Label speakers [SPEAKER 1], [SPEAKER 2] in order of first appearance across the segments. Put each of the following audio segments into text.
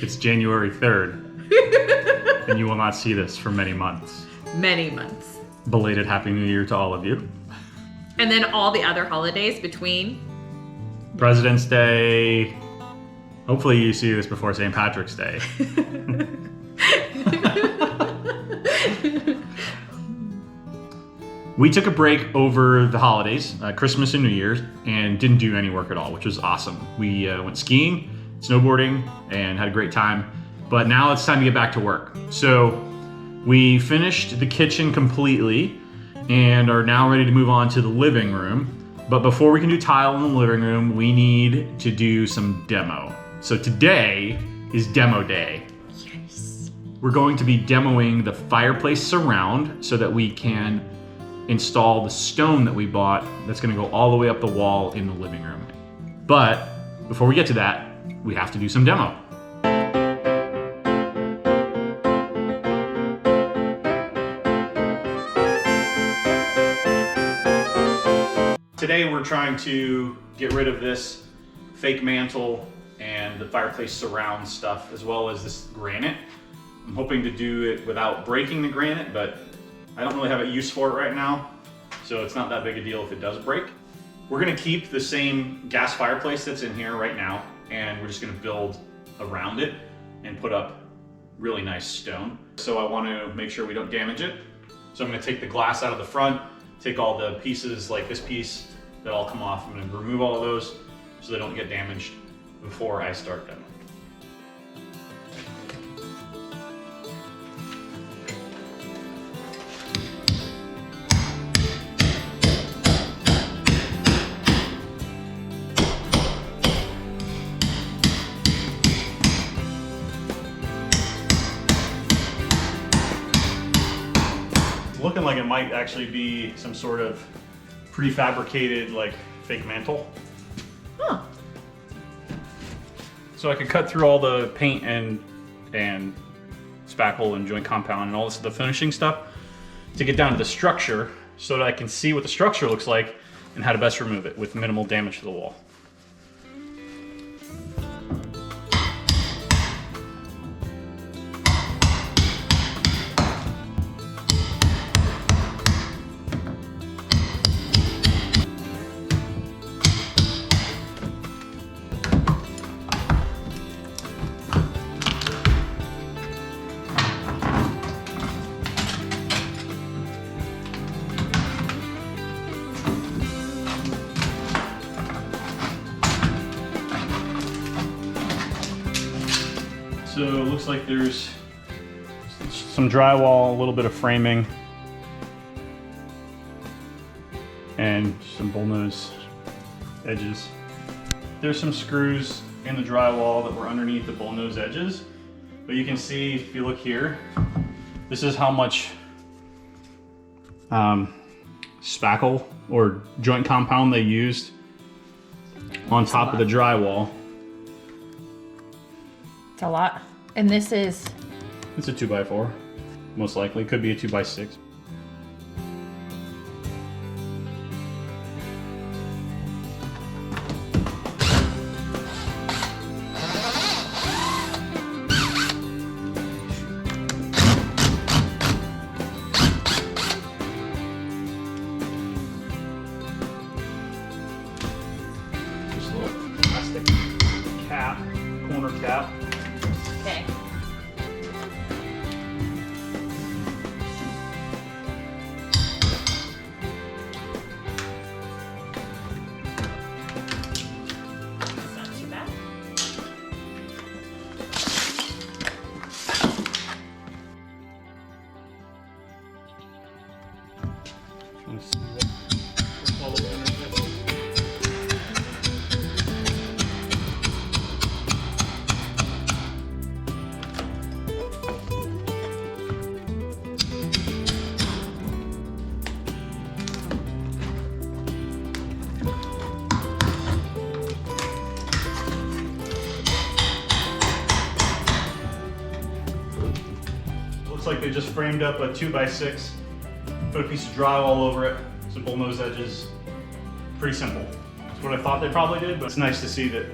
[SPEAKER 1] It's January 3rd, and you will not see this for many months.
[SPEAKER 2] Many months.
[SPEAKER 1] Belated Happy New Year to all of you.
[SPEAKER 2] And then all the other holidays between.
[SPEAKER 1] President's Day. Hopefully you see this before St. Patrick's Day. We took a break over the holidays, Christmas and New Year's, and didn't do any work at all, which was awesome. We went skiing, snowboarding, and had a great time. But now it's time to get back to work. So we finished the kitchen completely and are now ready to move on to the living room. But before we can do tile in the living room, we need to do some demo. So today is demo day.
[SPEAKER 2] Yes.
[SPEAKER 1] We're going to be demoing the Fireplace surround so that we can install the stone that we bought that's going to go all the way up the wall in the living room. But before we get to that, we have to do some demo. Today we're trying to get rid of this fake mantle and the fireplace surround stuff, as well as this granite. I'm hoping to do it without breaking the granite, but I don't really have a use for it right now, so it's not that big a deal if it does break. We're gonna keep the same gas fireplace that's in here right now, and we're just gonna build around it and put up really nice stone. So I wanna make sure we don't damage it. So I'm gonna take the glass out of the front, take all the pieces like this piece that all come off. I'm gonna remove all of those so they don't get damaged before I start demoing. Looking like it might actually be some sort of prefabricated like fake mantle.
[SPEAKER 2] Huh.
[SPEAKER 1] So I could cut through all the paint and spackle and joint compound and all this, the finishing stuff, to get down to the structure so that I can see what the structure looks like and how to best remove it with minimal damage to the wall. So it looks like there's some drywall, a little bit of framing, and some bullnose edges. There's some screws in the drywall that were underneath the bullnose edges, but you can see if you look here, this is how much spackle or joint compound they used on top of the drywall.
[SPEAKER 2] It's a lot. And this is?
[SPEAKER 1] It's a 2x4, most likely. Could be a 2x6. Just a little plastic cap, corner cap.
[SPEAKER 2] Okay. That's not too bad.
[SPEAKER 1] Let's see what's all the way underneath. Looks like they just framed up a 2x6, put a piece of drywall over it, some bullnose edges. Pretty simple. That's what I thought they probably did, but it's nice to see that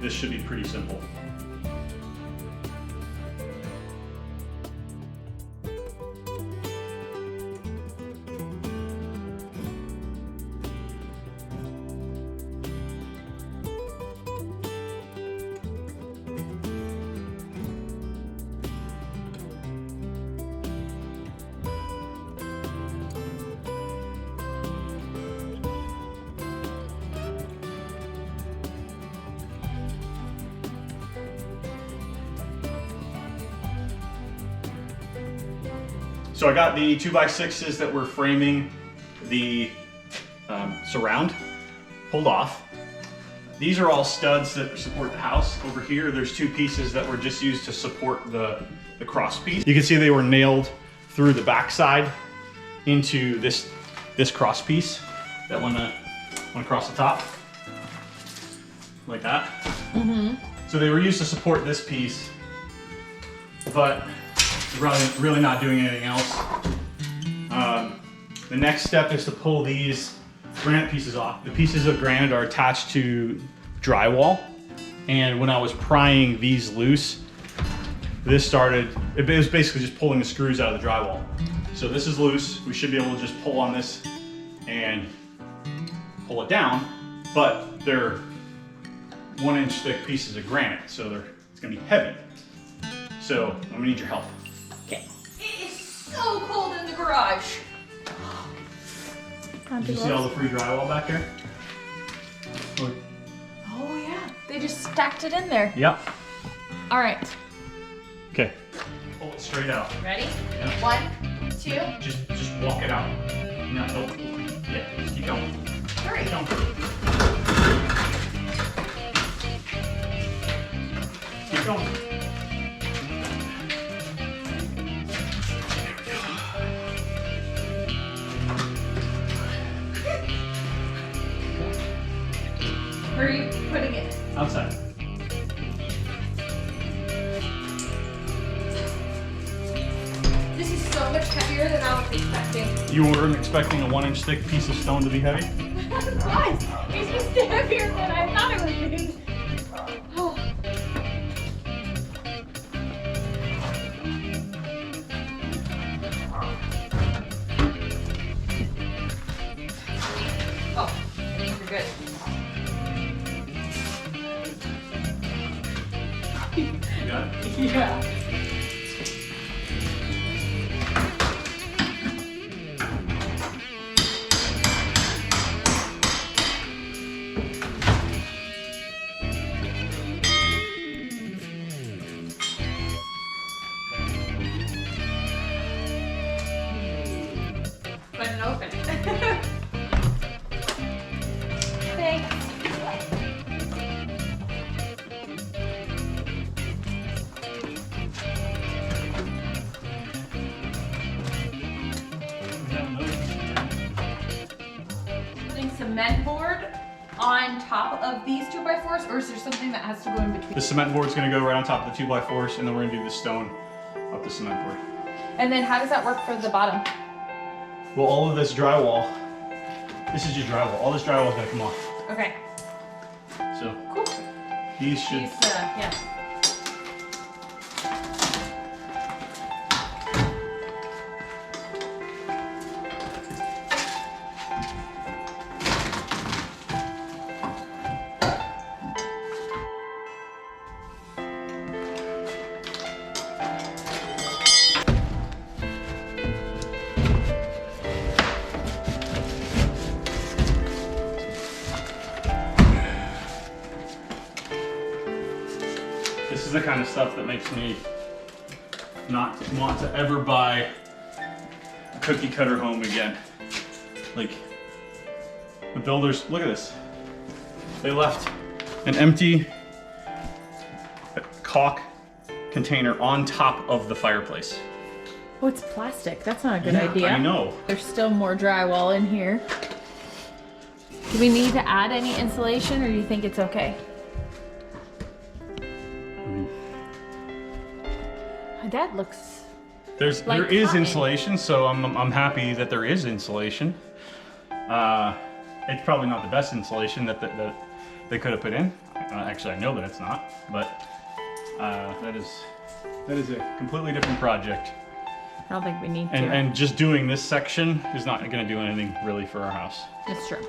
[SPEAKER 1] this should be pretty simple. So I got the 2x6s that were framing the surround pulled off. These are all studs that support the house. Over here, there's 2 pieces that were just used to support the cross piece. You can see they were nailed through the backside into this cross piece that went across the top, like that. So they were used to support this piece, but really not doing anything else. The next step is to pull these granite pieces off. The pieces of granite are attached to drywall, and when I was prying these loose, it was basically just pulling the screws out of the drywall. So this is loose. We should be able to just pull on this and pull it down, but they're 1-inch thick pieces of granite, so it's gonna be heavy. So I'm gonna need your help.
[SPEAKER 2] Okay. It is so cold in the garage.
[SPEAKER 1] Did you see all the free drywall back there? Look.
[SPEAKER 2] Oh yeah, they just stacked it in there.
[SPEAKER 1] Yep.
[SPEAKER 2] All right,
[SPEAKER 1] Okay. Pull it straight out.
[SPEAKER 2] ready?
[SPEAKER 1] Yeah.
[SPEAKER 2] 1, 2,
[SPEAKER 1] Just walk it out. No, nope. Yeah, just keep going.
[SPEAKER 2] 3.
[SPEAKER 1] Keep going. Keep going.
[SPEAKER 2] Where are you putting it?
[SPEAKER 1] Outside.
[SPEAKER 2] This is so much heavier than I was expecting.
[SPEAKER 1] You weren't expecting a 1-inch thick piece of stone to be heavy?
[SPEAKER 2] What? It's just heavier than I thought it would be. Oh. Oh, I think we're good.
[SPEAKER 1] You got it?
[SPEAKER 2] Yeah. Put it open. Thanks. Putting cement board on top of these 2x4s, or is there something that has to go in between?
[SPEAKER 1] The cement board's gonna go right on top of the 2x4s, and then we're gonna do the stone up the cement board.
[SPEAKER 2] And then how does that work for the bottom?
[SPEAKER 1] Well, all of this drywall, this is just drywall. All this drywall is gonna come off.
[SPEAKER 2] Okay,
[SPEAKER 1] So
[SPEAKER 2] cool.
[SPEAKER 1] these should.
[SPEAKER 2] Yeah.
[SPEAKER 1] This is the kind of stuff that makes me not want to ever buy a cookie cutter home again. Like, the builders, look at this. They left an empty caulk container on top of the fireplace.
[SPEAKER 2] Oh, it's plastic. That's not a good
[SPEAKER 1] Yeah,
[SPEAKER 2] idea.
[SPEAKER 1] I know.
[SPEAKER 2] There's still more drywall in here. Do we need to add any insulation, or do you think it's okay? That looks
[SPEAKER 1] There
[SPEAKER 2] like
[SPEAKER 1] is
[SPEAKER 2] cotton.
[SPEAKER 1] insulation, so I'm happy that there is insulation. It's probably not the best insulation that they could have put in. Actually, I know that it's not, but that is a completely different project.
[SPEAKER 2] I don't think we need to.
[SPEAKER 1] And just doing this section is not going to do anything really for our house.
[SPEAKER 2] It's true.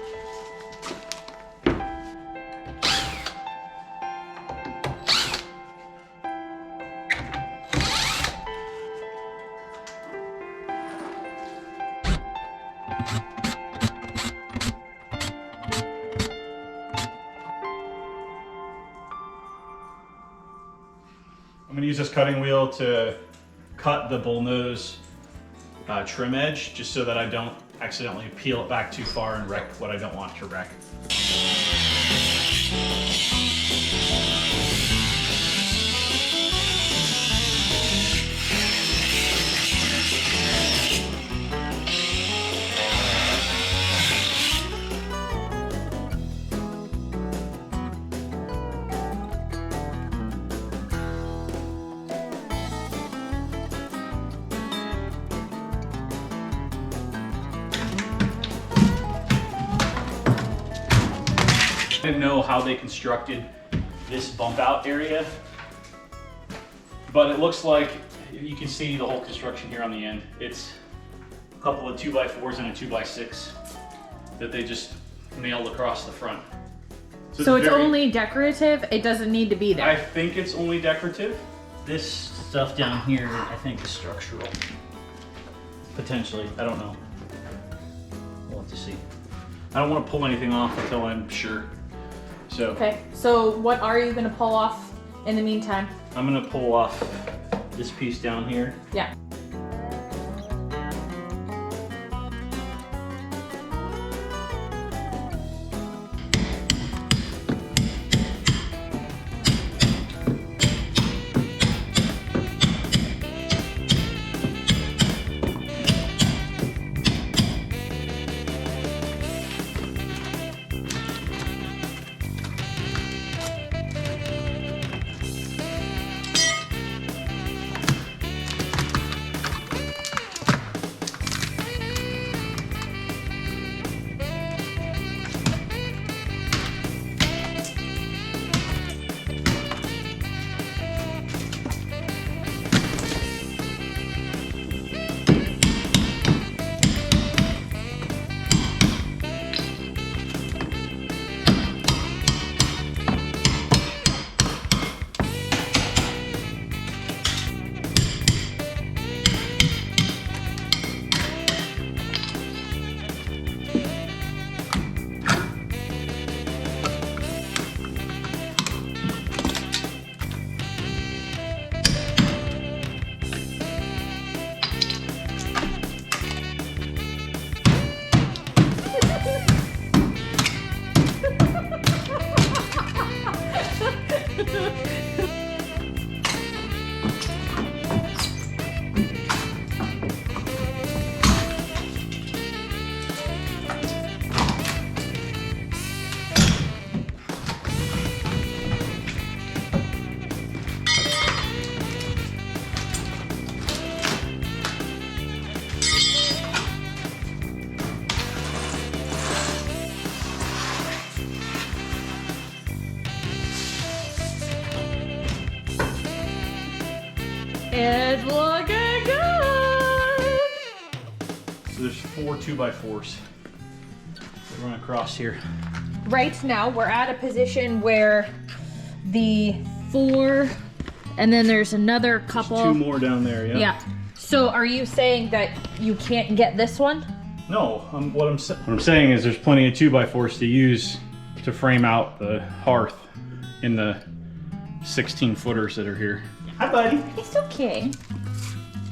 [SPEAKER 1] I'm going to use this cutting wheel to cut the bull nose trim edge, just so that I don't accidentally peel it back too far and wreck what I don't want to wreck. I didn't know how they constructed this bump out area, but it looks like you can see the whole construction here on the end. It's a couple of 2x4s and a 2x6 that they just nailed across the front.
[SPEAKER 2] So it's only decorative? It doesn't need to be there?
[SPEAKER 1] I think it's only decorative.
[SPEAKER 3] This stuff down here, I think, is structural.
[SPEAKER 1] Potentially, I don't know.
[SPEAKER 3] We'll have to see.
[SPEAKER 1] I don't want to pull anything off until I'm sure. So
[SPEAKER 2] Okay, so what are you gonna pull off in the meantime?
[SPEAKER 1] I'm gonna pull off this piece down here.
[SPEAKER 2] Yeah. It's looking good!
[SPEAKER 1] So there's 4 2x4s that run across here.
[SPEAKER 2] Right now, we're at a position where the 4, and then there's another couple.
[SPEAKER 1] There's 2 more down there, yeah?
[SPEAKER 2] Yeah. So are you saying that you can't get this one?
[SPEAKER 1] No, what I'm saying is there's plenty of 2x4s to use to frame out the hearth in the 16 footers that are here. Hi, buddy.
[SPEAKER 2] It's okay.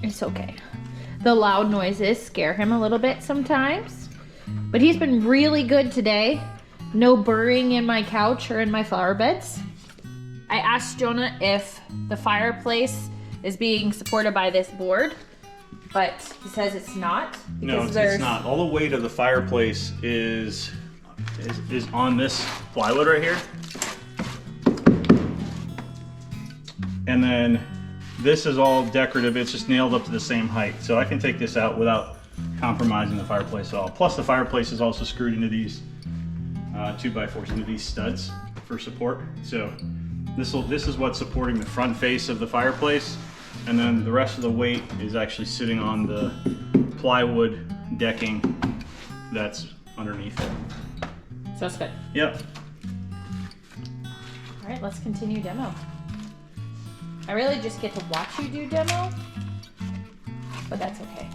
[SPEAKER 2] It's okay. The loud noises scare him a little bit sometimes, but he's been really good today. No burrowing in my couch or in my flower beds. I asked Jonah if the fireplace is being supported by this board, but he says it's not.
[SPEAKER 1] No, it's not. All the weight of the fireplace is on this plywood right here. And then this is all decorative. It's just nailed up to the same height. So I can take this out without compromising the fireplace at all. Plus the fireplace is also screwed into these 2x4s, into these studs for support. So this is what's supporting the front face of the fireplace. And then the rest of the weight is actually sitting on the plywood decking that's underneath it.
[SPEAKER 2] So that's good.
[SPEAKER 1] Yep.
[SPEAKER 2] All right, let's continue demo. I really just get to watch you do demo, but that's okay.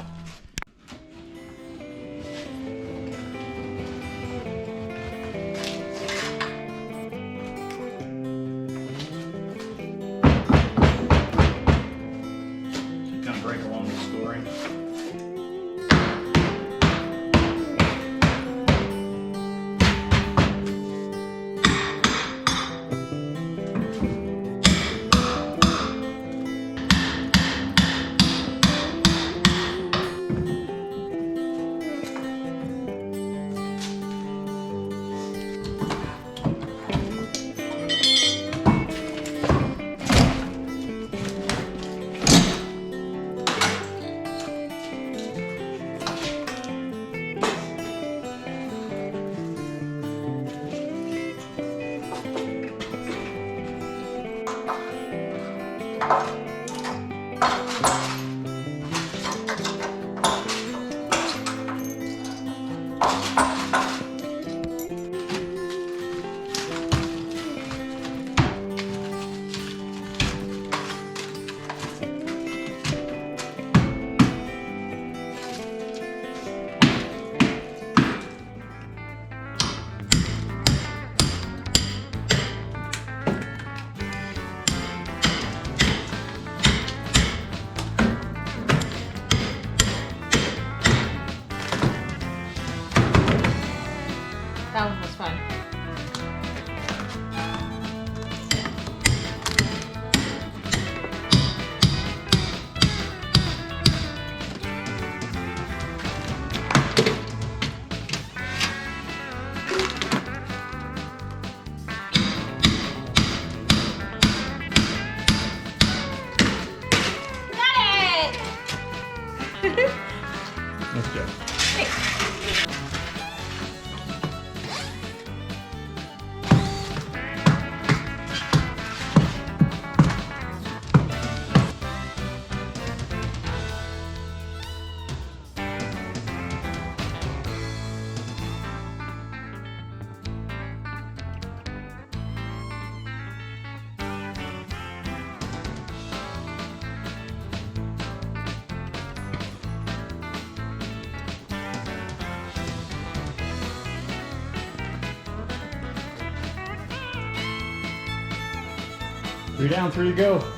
[SPEAKER 1] Kind of break along the scoring.
[SPEAKER 2] That one was fun.
[SPEAKER 1] Let's go. Three down, three to go.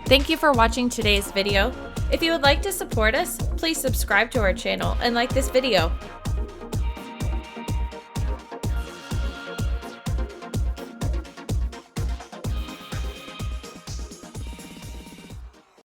[SPEAKER 2] Thank you for watching today's video. If you would like to support us, please subscribe to our channel and like this video.